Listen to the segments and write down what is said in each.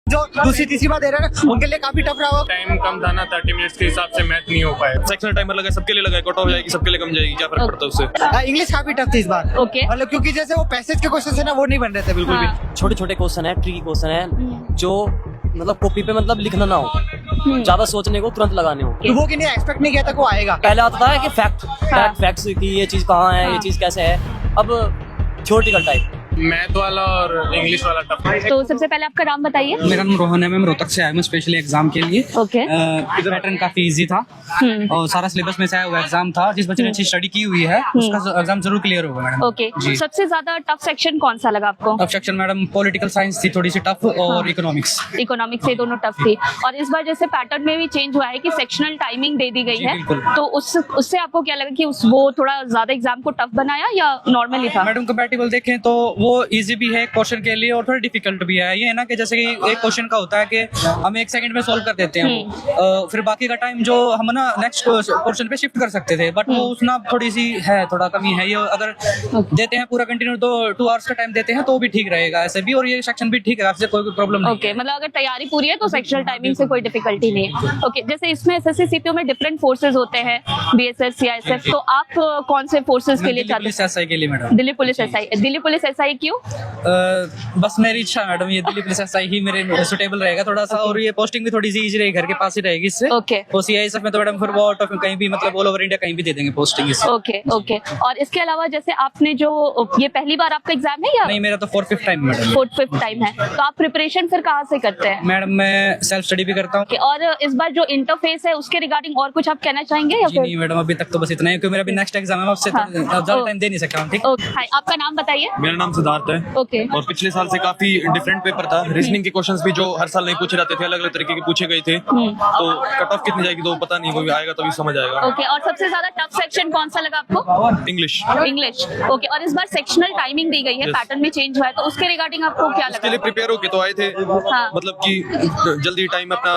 जो दूसरी तीसरी बार दे रहे हैं उनके लिए काफी टफ रहा होगा। टाइम कम था ना 30 मिनट्स के हिसाब से मैथ नहीं हो पाया। सेक्शनल टाइमर लगा सबके लिए लगा, कट ऑफ जाएगी सबके लिए कम जाएगी, क्या फर्क पड़ता है उससे। इंग्लिश काफी टफ थी इस बार। ओके। मतलब क्योंकि जैसे वो पैसेज के क्वेश्चन है ना वो नहीं बन रहे थे बिल्कुल भी। छोटे छोटे क्वेश्चन है, ट्रिकी क्वेश्चन है जो मतलब कॉपी पे मतलब लिखना ना हो, ज्यादा सोचने को तुरंत लगाने हो। तो वो कि नहीं एक्सपेक्ट नहीं किया था वो आएगा। पहले आता था कि फैक्ट्स की ये चीज कहाँ है, ये चीज कैसे है, अब थ्योरेटिकल टाइप। मैथ वाला और इंग्लिश वाला टफ। तो सबसे पहले आपका नाम बताइए। मेरा नाम रोहन है, मैं रोहतक से आया हूँ स्पेशली एग्जाम के लिए। ओके। पैटर्न काफी इजी था और सारा सिलेबस में से आया हुआ एग्जाम था। जिस बच्चे ने अच्छी स्टडी की हुई है उसका एग्जाम जरूर क्लियर होगा मैडम। ओके। जी। सबसे ज्यादा टफ सेक्शन कौन सा लगा आपको? Tough section madam political science थी थोड़ी सी टफ और इकोनॉमिक्स। इकोनॉमिक्स से दोनों टफ थी। और इस बार जैसे पैटर्न में भी चेंज हुआ है कि सेक्शनल टाइमिंग दे दी गई जी, है, बिल्कुल। तो उससे आपको क्या लगा कि वो थोड़ा ज्यादा एग्जाम को टफ बनाया या नॉर्मली था? मैडम कंपैटिबल देखें तो वो इजी भी है क्वेश्चन के लिए और थोड़ा डिफिकल्ट भी है। ये है ना कि जैसे कि एक क्वेश्चन का होता है कि हम 1 सेकंड में सॉल्व कर देते हैं वो, फिर बाकी का टाइम जो हम ना नेक्स्ट क्वेश्चन पे शिफ्ट कर सकते थे, बट वो उसना थोड़ी सी है, थोड़ा कमी है। ये अगर देते हैं पूरा कंटिन्यू तो 2 आवर्स का टाइम देते हैं तो भी ठीक रहेगा ऐसे भी, और ये सेक्शन भी ठीक है, आपसे कोई प्रॉब्लम नहीं। ओके, मतलब अगर तैयारी पूरी है तो सेक्शनल टाइमिंग से कोई डिफिकल्टी नहीं है। ओके, जैसे इसमें एसएससी सीपीओ में डिफरेंट फोर्सेज होते हैं, बीएसएफ, सीआईएसएफ, तो आप कौन से फोर्सेज के लिए चाहते पुलिस हैं? एसआई के लिए madam. Delhi police SI. Delhi police SI क्यों? बस मेरी इच्छा है मैडम, ये दिल्ली पुलिस एसआई ही मेरे सुटेबल रहेगा थोड़ा सा, और ये पोस्टिंग भी थोड़ी सी इजी रहेगी, घर के पास ही रहेगी इससे। ओके। और सीआईएसएफ में तो मैडम फिर वो कहीं भी मतलब ऑल ओवर इंडिया कहीं भी दे देंगे पोस्टिंग इससे। Okay okay. और इसके अलावा जैसे आपने जो ये पहली बार आपका एग्जाम है या नहीं, मेरा तो 4th time madam. 4th time है, तो आप प्रिपरेशन फिर कहाँ से करते हैं? मैडम मैं सेल्फ स्टडी भी करता हूँ। Okay, और इस बार जो इंटरफेस है उसके रिगार्डिंग और कुछ आप कहना चाहेंगे या जी फिर? नहीं मैडम, अभी तक तो बस इतना ही, क्योंकि मेरा अभी नेक्स्ट एग्जाम है, आपसे हाँ। ज्यादा टाइम दे नहीं सकता हूँ। ठीक। ओके, हाय, आपका नाम बताइए। मेरा नाम सिद्धार्थ है। ओके। और पिछले साल से काफी डिफरेंट पेपर था। रीजनिंग के क्वेश्चंस भी जो हर साल नहीं पूछे जाते थे, अलग अलग तरीके के पूछे गए थे। तो कट ऑफ कितनी जाएगी तो पता नहीं, वो भी आएगा तभी समझ आएगा। ओके, और सबसे ज्यादा टफ सेक्शन कौन सा लगा आपको? इंग्लिश। इंग्लिश। ओके, और इस बार सेक्शनल टाइमिंग दी गई है, Yes. पैटर्न में चेंज हुआ है, तो उसके रिगार्डिंग आपको क्या इसके लिए लगा? प्रिपेयर होके तो आए थे, हाँ। मतलब कि जल्दी टाइम अपना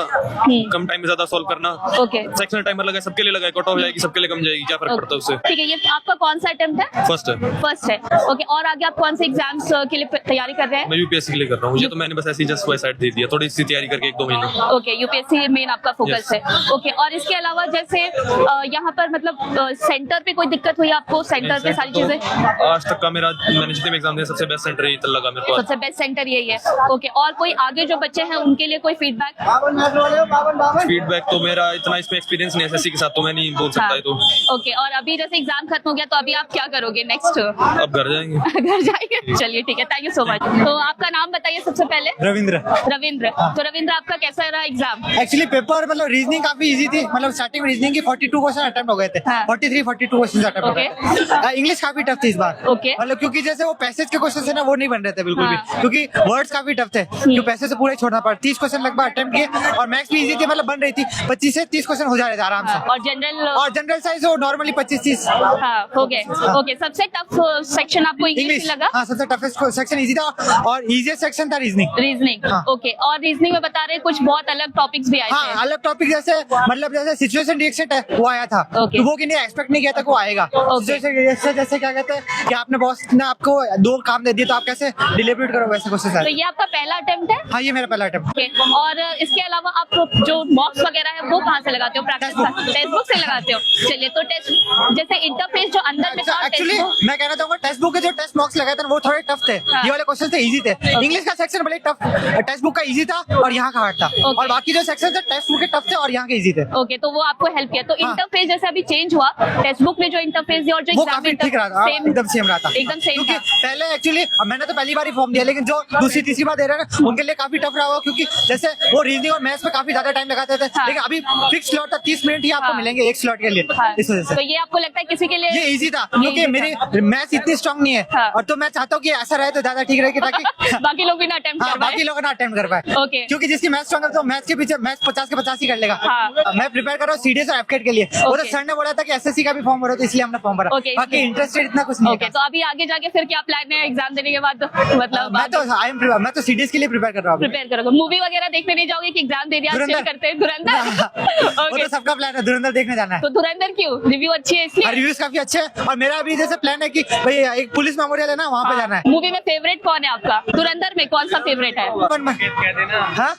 कम टाइम में ज्यादा सॉल्व करना। ओके। सेक्शनल टाइमर लगा सबके लिए लगा, कट ऑफ जाएगी सबके लिए कम जाएगी, क्या फर्क पड़ता है उससे। ठीक है, ये आपका कौन सा अटेम्प्ट है? फर्स्ट है। फर्स्ट है। ओके, और आगे आप कौन से एग्जाम्स के लिए तैयारी कर रहे हैं? मैं यूपीएससी के लिए कर रहा हूँ। मुझे तो मैंने बस ऐसे ही जस्ट साइड दे दिया, थोड़ी सी तैयारी करके 1-2 महीने। ओके, यूपीएससी मेन आपका फोकस है। ओके, और इसके अलावा जैसे यहाँ पर मतलब सेंटर पे कोई दिक्कत हुई आपको? सेंटर पे सारी चीजें? आज तक का मेरा, मैंने जितने भी एग्जाम दिए सबसे बेस्ट सेंटर यही तक लगा मेरे को। सबसे बेस्ट सेंटर यही है। ओके, और कोई आगे जो बच्चे हैं उनके लिए कोई फीडबैक? फीडबैक तो मेरा इतना इसमें एक्सपीरियंस नहीं है एसएससी के साथ, तो मैं नहीं बोल सकता है तो। ओके, और अभी जैसे एग्जाम खत्म हो गया तो अभी आप क्या करोगे नेक्स्ट? अब घर जाएंगे। घर जाएंगे। चलिए ठीक है, थैंक यू सो मच। तो आपका नाम बताइए सबसे पहले। रविंद्र। रविंद्र। तो रविंद्र, आपका कैसा रहा एग्जाम? एक्चुअली पेपर मतलब रीजनिंग काफी इजी थी, मतलब स्टार्टिंग में रीजनिंग की 42 क्वेश्चन अटेम्प्ट हो गए थे। हाँ। 42 क्वेश्चन अटेम्प्ट हो गए थे। इंग्लिश काफी टफ थी इस बार। ओके। मतलब क्योंकि जैसे वो पैसेज के क्वेश्चन है ना वो नहीं बन रहे थे बिल्कुल हाँ। भी, क्योंकि वर्ड्स काफी टफ थे, जो पैसे से पूरे छोड़ना पड़ा। 30 क्वेश्चन लगभग अटेम्प्ट किए और मैथ्स भी इजी थी, मतलब बन रही थी 25 से 30 क्वेश्चन हो जा रहे थे आराम से। और जनरल? और जनरल साइंस वो नॉर्मली 25-30। हाँ, हो गए। ओके, सबसे टफ सेक्शन आपको इंग्लिश लगा? हाँ, सबसे टफेस्ट सेक्शन इजी था और इजीएस्ट सेक्शन था रीजनिंग। रीजनिंग। हाँ। ओके, और रीजनिंग में बता रहे कुछ बहुत अलग टॉपिक्स भी आए हाँ, थे। अलग टॉपिक जैसे मतलब जैसे सिचुएशन रिएक्शन वो आया था। Okay. तो वो कि नहीं एक्सपेक्ट नहीं किया था कि वो आएगा। सिचुएशन रिएक्शन जैसे क्या कहते हैं कि आपने बॉस ने आपको 2 काम दे दिए तो आप कैसे डिलीवरेट करो, वैसे क्वेश्चन तो आए। ये आपका पहला अटेम्प्ट है? हाँ, ये मेरा पहला अटेम्प्ट। ओके, और इसके अलावा आप जो मॉक्स वगैरह है वो कहाँ से लगाते हो? प्रैक्टिस टेक्स्ट बुक से लगाते हो? चलिए, तो टेस्ट जैसे इंटरफेस जो अंदर में था एक्चुअली टेक्स्ट बुक। मैं कहना चाहूंगा टेक्स्ट बुक के जो टेस्ट मार्क्स लगाए थे वो थोड़े टफ थे। हाँ। ये वाले क्वेश्चन थे इजी थे। इंग्लिश का सेक्शन भले टफ, टेक्स्ट बुक का इजी था और यहाँ का हार्ड था। Okay. और बाकी जो सेक्शन थे टेक्स्ट बुक के टफ थे और यहाँ के इजी थे। ओके, तो वो आपको हेल्प किया। तो हाँ। इंटरफेस जैसे अभी चेंज हुआ, टेक्स्ट बुक में जो इंटरफेस दिया और जो वो एग्जाम काफी ठीक रहा था, एकदम सेम रहा था। एकदम सेम क्योंकि था। पहले एक्चुअली मैंने तो पहली बार ही फॉर्म दिया, लेकिन जो दूसरी तीसरी बार दे रहे हैं ना उनके लिए काफी टफ रहा होगा, क्योंकि जैसे वो रीजनिंग और मैथ्स में काफी ज्यादा टाइम लगाते थे। हाँ। लेकिन अभी फिक्स स्लॉट था, 30 मिनट ही आपको हाँ। मिलेंगे एक स्लॉट के लिए। हाँ। इस वजह तो से ये आपको लगता है किसी के लिए ये इजी था, ये क्योंकि easy मेरी मैथ्स इतनी स्ट्रांग नहीं है। हाँ। और तो मैं चाहता हूँ कि ऐसा रहे तो ज्यादा ठीक रहे, ताकि बाकी लोग भी ना अटेम्प्ट हाँ, कर पाए। बाकी लोग ना अटेम्प्ट कर पाए। ओके। क्योंकि जिसकी मैथ्स स्ट्रांग है तो मैथ्स के पीछे मैथ्स 50 के 50 ही कर लेगा। हाँ। मैं प्रिपेयर कर रहा हूँ सीडीएस और एफकेट के लिए। वो तो ओके। सर ने बोला था कि एसएससी का भी फॉर्म भरो, तो इसलिए हमने फॉर्म भरा। ओके, बाकी इसलिए। इंटरेस्टेड इतना कुछ नहीं ओके, है। तो अभी आगे जाके फिर क्या प्लान है एग्जाम देने के बाद? मतलब मैं तो सीडीएस के लिए प्रिपेयर कर रहा हूँ। प्रिपेयर करोगे? मूवी वगैरह देखने नहीं जाओगे कि एग्जाम दे दिया धुरंधर। chill करते हैं? धुरंधर। वो ओके, तो सबका प्लान है, धुरंधर देखने जाना है। तो धुरंधर क्यों? रिव्यू अच्छी है इसलिए? रिव्यूज काफी अच्छे हैं और मेरा अभी जैसे प्लान है कि भाई एक पुलिस मेमोरियल है ना, वहाँ पे जाना है। मूवी में फेवरेट कौन है आपका? धुरंधर में कौन सा फेवरेट है? हाँ?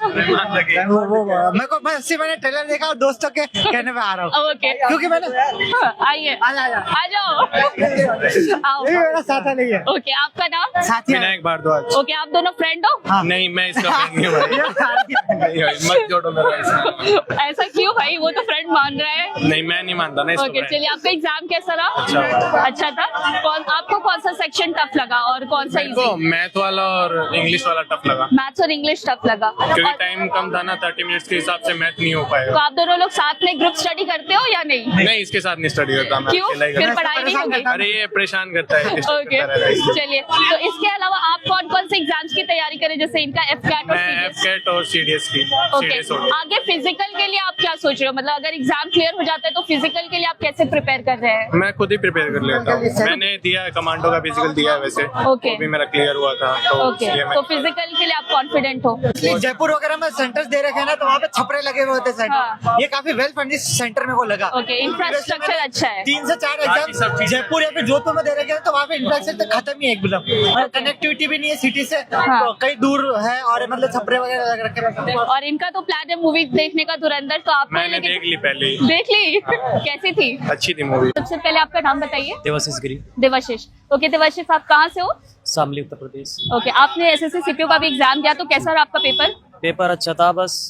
वो मेरे को बस मैंने ट्रेलर देखा और दोस्तों के कहने पे आ रहा हूँ, ओके, क्योंकि मैंने आइए, आ जाओ, आओ। ये मेरा साथा नहीं है, ओके, आपका नाम? साथी है। विनायक भारद्वाज। ओके, आप दोनों फ्रेंड हो? नहीं, मैं इसका फ्रेंड नहीं हूँ भाई। नहीं भाई, मत जोड़ो मेरा ऐसा। ऐसा क्यों भाई? वो तो फ्रेंड मान रहा है। नहीं, मैं नहीं मानता ना इसको ओके, friend। चलिए, आपका एग्जाम कैसा रहा? अच्छा था। आपको कौन सा सेक्शन टफ लगा और कौन सा मेरे को इजी? मैथ वाला और इंग्लिश वाला टफ लगा, मैथ्स और इंग्लिश टफ लगा। क्योंकि और- टाइम कम था ना, 30 मिनट्स के हिसाब से मैथ नहीं हो तो पाएगा। आप दोनों लोग साथ में ग्रुप स्टडी करते हो या नहीं? नहीं, इसके साथ नहीं स्टडी करता मैं, क्यों? अकेला ही फिर करता पढ़ाई नहीं होगी? हूँ। अरे ये परेशान करता है, disturb ओके, करता रहता है इसलिए। चलिए, तो इसके अलावा आप कौन कौन से एग्जाम्स की तैयारी करें, जैसे इनका एफकैट और मैं सीडीएस? एफकेट और सीडीएस की ओके, सीडीएस और आगे फिजिकल के लिए आप क्या सोच रहे हो? मतलब अगर एग्जाम क्लियर हो जाता है तो फिजिकल के लिए आप कैसे प्रिपेयर कर रहे हैं? मैं खुद ही प्रिपेयर कर लेता हूँ। मैंने दिया है, कमांडो का फिजिकल दिया है वैसे, ओके। वो भी मेरा क्लियर हुआ था, तो ओके, इसलिए तो मैं फिजिकल के लिए आप कॉन्फिडेंट हो? जयपुर वगैरह में सेंटर्स दे रखे हैं ना, तो वहाँ पे छपरे लगे हुए होते हैं हाँ। सेंटर। ये काफी वेल फंडिंग सेंटर मेरे को लगा। ओके, इंफ्रास्ट्रक्चर अच्छा है। 3 से 4 एग्जाम जयपुर या फिर जोधपुर में दे रखे हैं, तो वहाँ पे इंफ्रास्ट्रक्चर खत्म ही है एकदम, और कनेक्टिविटी भी नहीं है सिटी से, हाँ। तो कहीं दूर है, और मतलब छपरे वगैरह लग रखे हैं। और इनका तो प्लान है मूवी देखने का धुरंधर, तो आपने मैंने देख ली पहले ही। देख ली? कैसी थी? अच्छी थी मूवी। सबसे पहले आपका नाम बताइए। देवाशीष गिरी, देवाशीष। ओके, देवाशीष, आप कहाँ से हो? शामली उत्तर प्रदेश। ओके, आपने एसएससी सीपीयू का भी एग्जाम दिया, तो कैसा रहा आपका पेपर? पेपर अच्छा था, बस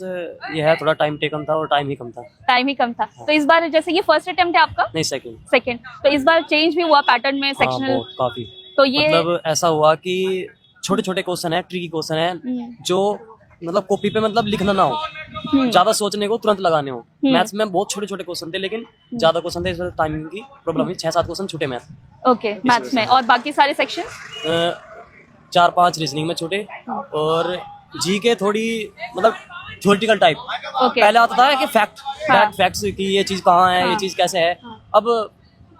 यह है थोड़ा टाइम टेकन था और टाइम ही कम था। टाइम ही कम था। तो इस बार जैसे ये फर्स्ट अटेम्प्ट है आपका? नहीं, सेकंड। सेकंड। तो इस बार चेंज भी हुआ पैटर्न में, हाँ, सेक्शनल? बहुत काफी। तो ये मतलब ऐसा हुआ कि छोटे छोटे क्वेश्चन है, ट्रिकी क्वेश्चन है, जो मतलब कॉपी पे मतलब लिखना ना हो, ज्यादा सोचने को तुरंत लगाने हो। मैथ्स में बहुत छोटे छोटे क्वेश्चन थे, लेकिन ज्यादा क्वेश्चन थे, इस वजह से टाइमिंग की प्रॉब्लम हुई। 6-7 क्वेश्चन छूटे मैथ। ओके, मैथ्स में। और बाकी सारे सेक्शन? 4-5 रीजनिंग में छूटे, और जी के थोड़ी मतलब थ्योरेटिकल टाइप। ओके, पहले आता था कि हाँ। फैक्ट्स कि ये चीज कहाँ है, ये चीज कैसे है। अब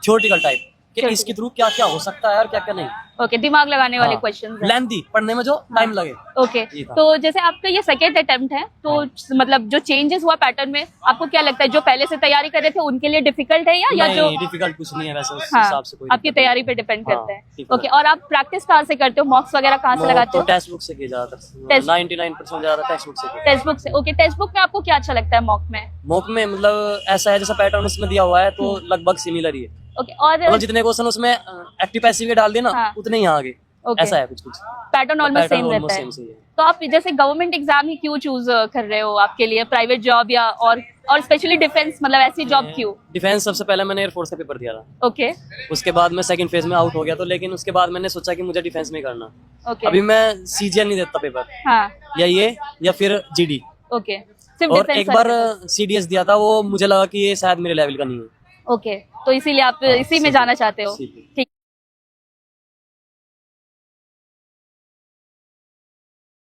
थ्योरेटिकल टाइप कि Theoretical। इसके थ्रू क्या क्या हो सकता है और क्या क्या नहीं। ओके, दिमाग लगाने वाले हाँ। क्वेश्चन। लेंथी पढ़ने में जो टाइम लगे। ओके, ये था। तो जैसे आपका ये सेकेंड अटेम्प्ट है, तो मतलब जो चेंजेस हुआ पैटर्न में, आपको क्या लगता है जो पहले से तैयारी कर रहे थे उनके लिए डिफिकल्ट है या जो? नहीं, डिफिकल्ट कुछ नहीं है वैसे, उस हाँ, हिसाब से कोई आपकी तैयारी पे डिपेंड हाँ, करता है। difficult। ओके, और आप प्रैक्टिस कहाँ से करते हो? मॉक्स वगैरह कहाँ से लगाते तो हो? टेक्स्ट बुक से किया ज्यादातर। Test- 99% ज्यादा टेक्स्ट बुक से किया। टेक्स्ट बुक से। ओके, टेक्स्ट बुक में आपको क्या अच्छा लगता है मॉक में? मॉक में मतलब ऐसा है, जैसा पैटर्न उसमें दिया हुआ है तो लगभग सिमिलर ही है। ओके, और मतलब जितने क्वेश्चन उसमें एक्टिव पैसिव के डाल देना, हाँ। उतने ही आगे। ओके। ऐसा है कुछ कुछ। पैटर्न ऑलमोस्ट सेम Pattern रहता almost है। same से ही है। तो आप जैसे गवर्नमेंट एग्जाम ही क्यों चूज कर रहे हो आपके लिए, प्राइवेट जॉब या और स्पेशली डिफेंस, मतलब ऐसी जॉब क्यों? डिफेंस सबसे पहले मैंने एयरफोर्स का पेपर दिया था, ओके, उसके बाद मैं सेकंड फेज में आउट हो गया, तो लेकिन उसके बाद मैंने सोचा कि मुझे डिफेंस में करना। ओके, अभी मैं सीजीएल नहीं देता पेपर, हाँ, या ये या फिर जीडी। ओके, सिर्फ और डिफेंस एक बार सीडीएस दिया था, वो मुझे लगा कि ये शायद मेरे लेवल का नहीं है। ओके, तो इसीलिए आप इसी में जाना चाहते हो? इसीलिए। ठीक।